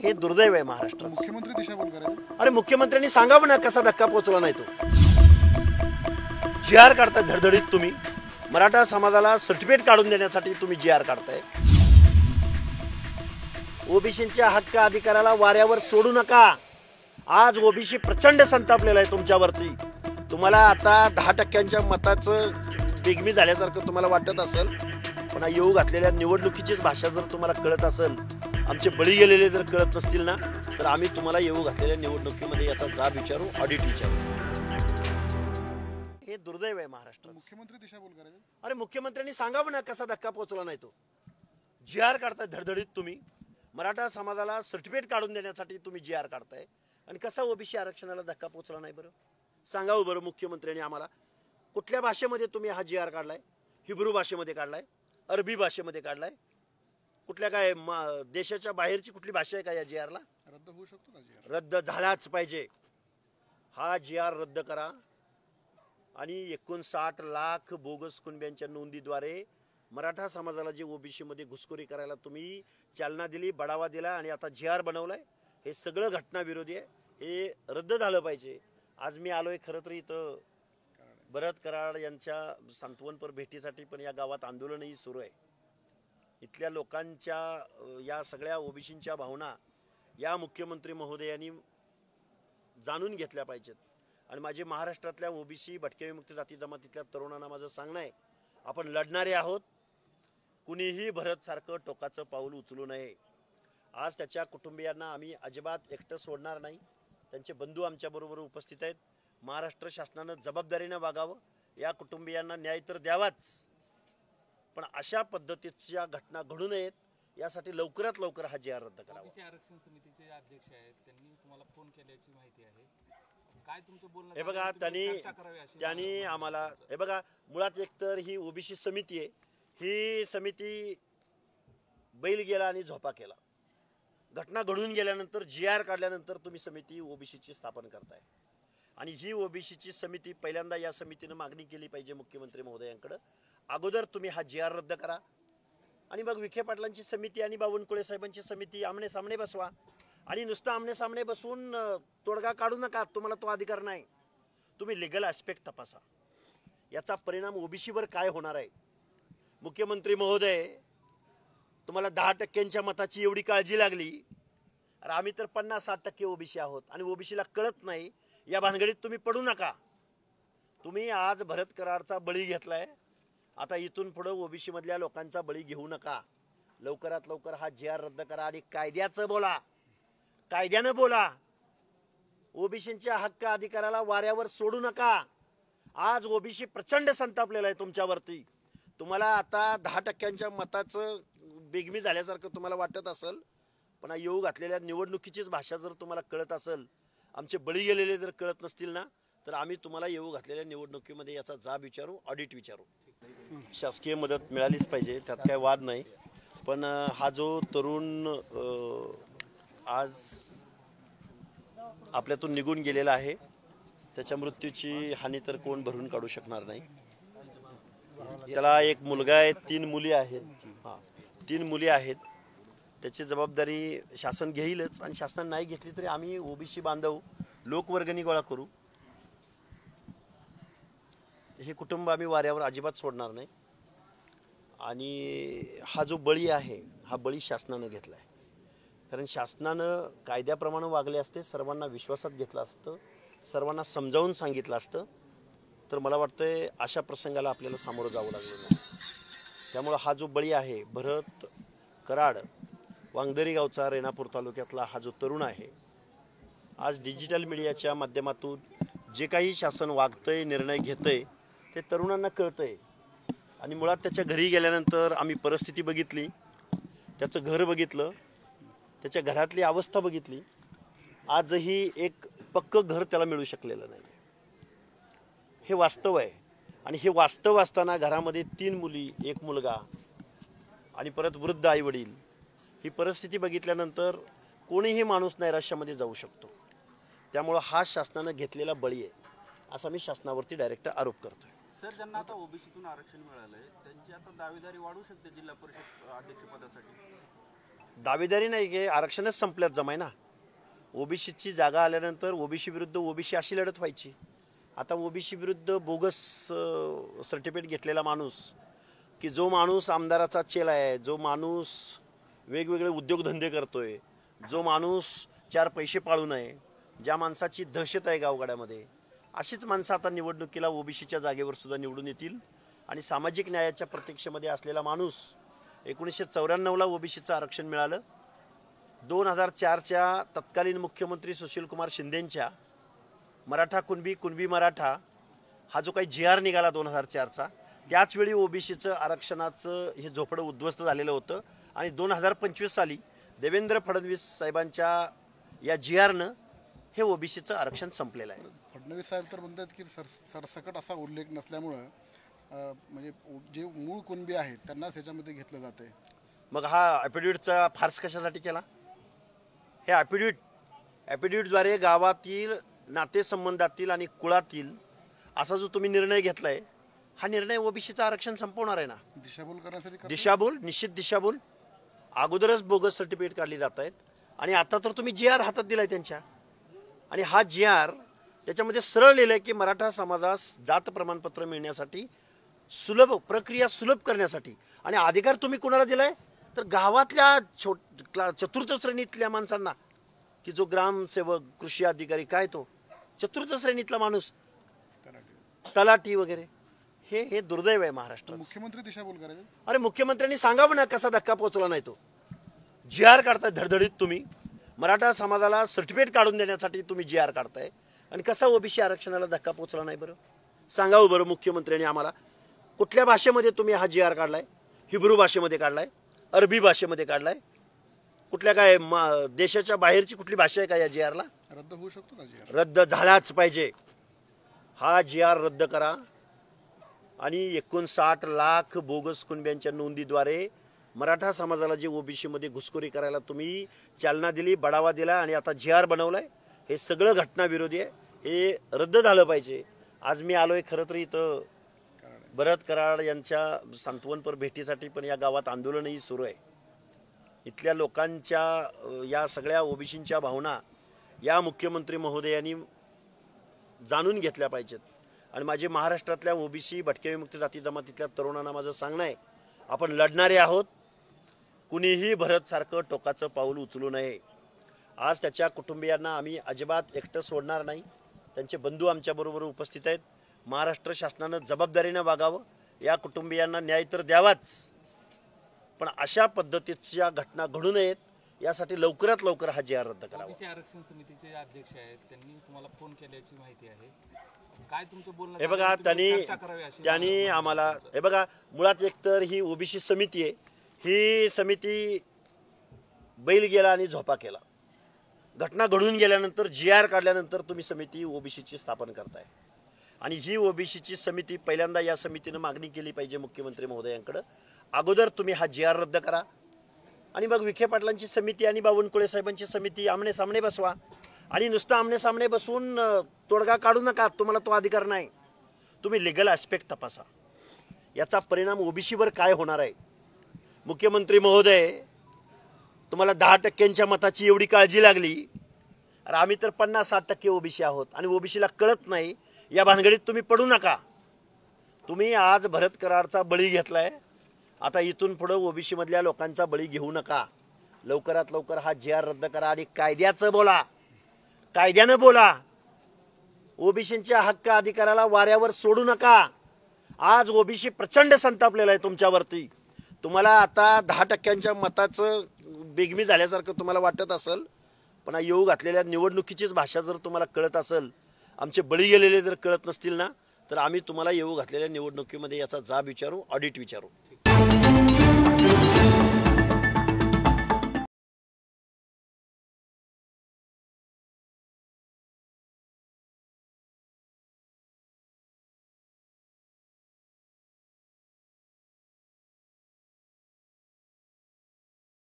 हे दुर्दैव आहे महाराष्ट्रात। मुख्यमंत्री दिशाभूल करेल। अरे मुख्यमंत्र्यांनी सांगावं ना कसा धक्का पोहोचला नाही तो। जी आर काढताय धडधडीत तुम्ही, मराठा समाजाला सर्टिफिकेट काढून देण्यासाठी तुम्ही जी आर काढताय। ओबीसीच्या हक्क अधिकाराला वाऱ्यावर सोडू नका। आज ओबीसी प्रचंड संतापलेला आहे तुमच्यावरती। तुम्हाला आता 10% मताचं बेगमी झाल्यासारखं तुम्हाला वाटत असेल, पण येऊ घातलेल्या निवडणुकीचीच भाषा जर तुम्हाला कळत असेल, आमचे बळी गेलेले जर कळत नसतील ना, तर आम्ही तुम्हाला येऊ घातलेल्या निवडणुकीमध्ये याचा जाब विचारू, ऑडिट विचारू। हे दुर्दैव आहे महाराष्ट्रात। मुख्यमंत्री दिशाभूल करेल। अरे मुख्यमंत्र्यांनी सांगावं ना कसा धक्का पोहोचला नाही तो। जी आर काढताय धडधडीत तुम्ही, मराठा समाजाला सर्टिफिकेट काढून देण्यासाठी तुम्ही जी आर काढताय, आणि कसा ओबीसी आरक्षणाला धक्का पोहोचला नाही बरं? सांगावं बरं मुख्यमंत्र्यांनी आम्हाला। कुठल्या भाषेमध्ये तुम्ही हा जी आर काढलाय? हिब्रू भाषेमध्ये काढलाय, अरबी भाषेमध्ये काढलाय, कुठल्या काय देशाच्या बाहेरची कुठली भाषा आहे का या जी आरला? रद्द होऊ शकतो का जी आर? रद्द झालाच पाहिजे। हा जी आर रद्द करा आणि 59 लाख बोगस कुणब्यांच्या नोंदीद्वारे मराठा समाजाला जे ओबीसी मध्ये घुसखोरी करायला तुम्ही चालना दिली, बढावा दिला आणि आता जी आर बनवलाय, हे सगळं घटनाविरोधी आहे। हे रद्द झालं पाहिजे। आज मी आलोय खरं तर इथं भरत कराड यांच्या सांत्वनपर भेटीसाठी, पण या गावात आंदोलनही सुरू आहे। इथल्या लोकांच्या या सगळ्या ओबीसींच्या भावना या मुख्यमंत्री महोदयांनी जाणून घेतल्या पाहिजेत। आणि माझे महाराष्ट्रातल्या ओबीसी भटक्या विमुक्त जाती जमातीतल्या तरुणांना माझं सांगणं आहे, आपण लढणारे आहोत। कुणीही भरत सारखं टोकाचं पाऊल उचलू नये। आज त्याच्या कुटुंबियांना आम्ही अजिबात एकटं सोडणार नाही। त्यांचे बंधू आमच्याबरोबर उपस्थित आहेत। महाराष्ट्र शासनानं जबाबदारीनं वागावं, या कुटुंबियांना न्याय तर द्यावाच, पण अशा पद्धतीच्या घटना घडू नयेत यासाठी लवकरात लवकर हा जी आर रद्द करावा। ओबीसी आरक्षण समितीचे अध्यक्ष आहेत, त्यांनी तुम्हाला फोन केल्याची माहिती आहे, काय तुमचं बोलणं? हे बघा, त्यांनी आम्हाला, हे बघा, मुळात एकतर ही ओबीसी समिती आहे, ही समिती बैल गेला आणि झोपा केला। घटना घडून गेल्यानंतर जी आर काढल्यानंतर तुम्ही समिती ओबीसीची स्थापन करताय, आणि ही ओबीसीची समिती पहिल्यांदा या समितीने मागणी केली पाहिजे मुख्यमंत्री महोदयांकडे, अगोदर तुम्ही हा जी आर रद्द करा आणि मग विखे पाटलांची समिती आणि बावनकुळे साहेबांची समिती आमने सामने बसवा। आणि नुसतं आमने सामने बसून तोडगा काढू नका, तुम्हाला तो अधिकार नाही। तुम्ही लिगल ॲस्पेक्ट तपासा, याचा परिणाम ओबीसीवर काय होणार आहे। मुख्यमंत्री महोदय, तुम्हाला 10% मताची एवढी काळजी लागली, अरे आम्ही तर 50-60% ओबीसी आहोत आणि ओबीसीला कळत नाही, या भानगडीत तुम्ही पडू नका। तुम्ही आज भरत कराडचा बळी घेतलाय, आता इथून पुढे ओबीसी मधल्या लोकांचा बळी घेऊ नका। लवकरात लवकर हा जी आर रद्द करा आणि कायद्याचं बोला, कायद्यानं बोला। ओबीसीच्या हक्क अधिकाराला वाऱ्यावर सोडू नका। आज ओबीसी प्रचंड संतापलेला आहे तुमच्यावरती। तुम्हाला आता 10% मताचं बेगमी झाल्यासारखं तुम्हाला वाटत असेल, पण येऊ घातलेल्या निवडणुकीचीच भाषा जर तुम्हाला कळत असेल, आमचे बळी गेलेले जर कळत नसतील ना, तर आम्ही तुम्हाला येऊ घातलेल्या निवडणुकीमध्ये याचा जाब विचारू, ऑडिट विचारू। शासकीय मदत मिळालीच पाहिजे, त्यात काही वाद नाही, पण हा जो तरुण आज आपल्यातून निघून गेलेला आहे, त्याच्या मृत्यूची हानी तर कोण भरून काढू शकणार नाही। त्याला एक मुलगा आहे, 3 मुली आहेत। 3 मुली आहेत, त्याची जबाबदारी शासन घेईलच, आणि शासनाने नाही घेतली तरी आम्ही ओबीसी बांधव लोकवर्गणी गोळा करू। हे कुटुंब आम्ही वाऱ्यावर अजिबात सोडणार नाही। आणि हा जो बळी आहे, हा बळी शासनानं घेतला आहे, कारण शासनानं कायद्याप्रमाणे वागले असते, सर्वांना विश्वासात घेतलं असतं, सर्वांना समजावून सांगितलं असतं, तर मला वाटतंय अशा प्रसंगाला आपल्याला सामोरं जावं लागलं नसतं। त्यामुळे हा जो बळी आहे, भरत कराड वांगदरी गावचा रेणापूर तालुक्यातला हा जो तरुण आहे, आज डिजिटल मीडियाच्या माध्यमातून जे काही शासन वागतंय, निर्णय घेतंय, ते तरुणांना कळतंय। आणि मुळात त्याच्या घरी गेल्यानंतर आम्ही परिस्थिती बघितली, त्याचं घर बघितलं, त्याच्या घरातली अवस्था बघितली। आजही एक पक्कं घर त्याला मिळू शकलेलं नाही। हे वास्तव आहे, आणि हे वास्तव असताना घरामध्ये 3 मुली, 1 मुलगा आणि परत वृद्ध आई वडील, ही परिस्थिती बघितल्यानंतर कोणीही माणूस नैराश्यामध्ये जाऊ शकतो। त्यामुळे हा शासनानं घेतलेला बळी आहे, असा मी शासनावरती डायरेक्ट आरोप करतोय। सर, ज्यांना आता ओबीसीतून आरक्षण मिळालंय, त्यांची आता दावेदारी वाढू शकते जिल्हा परिषद अध्यक्षपदासाठी? दावेदारी नाही की आरक्षणच संपल्यात जमाय ना. ओबीसीची जागा आल्यानंतर ओबीसी विरुद्ध ओबीसी अशी लढत व्हायची. आता ओबीसी विरुद्ध बोगस सर्टिफिकेट घेतलेला माणूस, की जो माणूस आमदाराचा चेला आहे, जो माणूस वेगवेगळे उद्योगधंदे करतोय, जो माणूस चार पैसे पाळू नये, ज्या माणसाची दहशत आहे गावगाड्यामध्ये, अशीच माणसं आता निवडणुकीला ओबीसीच्या जागेवर सुद्धा निवडून येतील. आणि सामाजिक न्यायाच्या प्रतीक्षेमध्ये असलेला माणूस 1994ला ओबीसीचं आरक्षण मिळालं. 2004च्या तत्कालीन मुख्यमंत्री सुशीलकुमार शिंदेंच्या मराठा कुणबी कुणबी मराठा हा जो काही जी आर निघाला 2004चा, त्याचवेळी ओबीसीचं आरक्षणाचं हे झोपडं उद्ध्वस्त झालेलं होतं. आणि 2025 साली देवेंद्र फडणवीस साहेबांच्या या जी आरनं हे ओबीसीचं आरक्षण संपलेलं आहे. फडणवीस साहेब तर म्हणतात की सरसकट असा उल्लेख नसल्यामुळं म्हणजे जे मूळ कुणबी आहेत त्यांनाच ह्याच्यामध्ये घेतलं जाते. मग हा ॲफिडेविटचा फार्स कशासाठी केला? हे ॲफिडेविटद्वारे गावातील नातेसंबंधातील आणि कुळातील असा जो तुम्ही निर्णय घेतलाय, हा निर्णय ओबीसीचं आरक्षण संपवणार आहे ना. दिशाभूल करण्यासाठी दिशाभूल, निश्चित दिशाभूल. अगोदरच बोगस सर्टिफिकेट काढली जात आहेत आणि आता तर तुम्ही जी आर हातात दिलाय त्यांच्या. आणि हा जी आर त्याच्यामध्ये सरळ लिहिलंय की मराठा समाजास जात प्रमाणपत्र मिळण्यासाठी सुलभ प्रक्रिया सुलभ करण्यासाठी. आणि अधिकार तुम्ही कुणाला दिलाय? तर गावातल्या चतुर्थ श्रेणीतल्या माणसांना, की जो ग्रामसेवक, कृषी अधिकारी, काय तो चतुर्थ श्रेणीतला माणूस, तलाठी वगैरे. हे दुर्दैव आहे महाराष्ट्रात. मुख्यमंत्री दिशाभूल करायचे. अरे मुख्यमंत्र्यांनी सांगावं ना कसा धक्का पोहोचला नाही तो. जी आर काढताय धडधडीत तुम्ही, मराठा समाजाला सर्टिफिकेट काढून देण्यासाठी तुम्ही जी आर काढताय, आणि कसा ओबीसी आरक्षणाला धक्का पोहोचला नाही बरं? सांगावं बरं मुख्यमंत्र्यांनी आम्हाला. कुठल्या भाषेमध्ये तुम्ही हा जी आर काढलाय? हिब्रू भाषेमध्ये काढलाय? अरबी भाषेमध्ये काढलाय? कुठल्या काय देशाच्या बाहेरची कुठली भाषा आहे का या जी आरला? रद्द होऊ शकतो का जी आर? रद्द झालाच पाहिजे. हा जी आर रद्द करा. आणि 59 लाख बोगस कुणब्यांच्या नोंदीद्वारे मराठा समाजाला जे ओबीसीमध्ये घुसखोरी करायला तुम्ही चालना दिली, बढावा दिला आणि आता जी आर बनवलाय, हे सगळं घटनाविरोधी आहे. हे रद्द झालं पाहिजे. आज मी आलोय खरं तर इथं भरत कराड यांच्या सांत्वनपर भेटीसाठी, पण या गावात आंदोलनही सुरू आहे. इथल्या लोकांच्या या सगळ्या ओबीसींच्या भावना या मुख्यमंत्री महोदयांनी जाणून घेतल्या पाहिजेत. आणि माझे महाराष्ट्रातल्या ओबीसी भटक्या विमुक्त जाती जमातीतल्या तरुणांना माझं सांगणं आहे, आपण लढणारे आहोत. कुणीही भरतसारखं टोकाचं पाऊल उचलू नये. आज त्याच्या कुटुंबियांना आम्ही अजिबात एकटं सोडणार नाही. त्यांचे बंधू आमच्याबरोबर उपस्थित आहेत. महाराष्ट्र शासनानं जबाबदारीनं वागावं. या कुटुंबियांना न्याय तर द्यावाच, पण अशा पद्धतीच्या घटना घडू नयेत यासाठी लवकरात लवकर हा जी आर रद्द करावा. ओबीसी आरक्षण समितीचे अध्यक्ष आहेत, त्यांनी तुम्हाला फोन केल्याची माहिती आहे. काय तुमचं बोलणं? हे बघा, त्यांनी आम्हाला, हे बघा, मुळात एकतर ही ओबीसी समिती आहे. ही समिती बैल गेला आणि झोपा केला. घटना घडून गेल्यानंतर जी आर काढल्यानंतर तुम्ही समिती ओबीसीची स्थापन करताय. आणि ही ओबीसीची समिती पहिल्यांदा या समितीनं मागणी केली पाहिजे मुख्यमंत्री महोदयांकडे, अगोदर तुम्ही हा जी आर रद्द करा. आणि मग विखे पाटलांची समिती आणि बावनकुळे साहेबांची समिती आमने सामने बसवा. आणि नुसतं आमने सामने बसून तोडगा काढू नका, तुम्हाला तो अधिकार नाही. तुम्ही लिगल ॲस्पेक्ट तपासा. याचा परिणाम ओबीसीवर काय होणार आहे? मुख्यमंत्री महोदय, तुम्हाला 10% मताची एवढी काळजी लागली, अरे आम्ही तर 50-60% ओबीसी आहोत आणि ओबीसीला कळत नाही. या भानगडीत तुम्ही पडू नका. तुम्ही आज भरत कराडचा बळी घेतलाय, आता इथून पुढे ओबीसी मधल्या लोकांचा बळी घेऊ नका. लवकरात लवकर हा जी आर रद्द करा आणि कायद्याचं बोला, कायद्यानं बोला. ओबीसींच्या हक्क अधिकाराला वाऱ्यावर सोडू नका. आज ओबीसी प्रचंड संतापलेला आहे तुमच्यावरती. तुम्हाला आता 10% मताचं बेगमी झाल्यासारखं तुम्हाला वाटत असेल, पण येऊ घातलेल्या निवडणुकीचीच भाषा जर तुम्हाला कळत असेल, आमचे बळी गेलेले जर कळत नसतील ना, तर आम्ही तुम्हाला येऊ घातलेल्या निवडणुकीमध्ये याचा जाब विचारू, ऑडिट विचारू.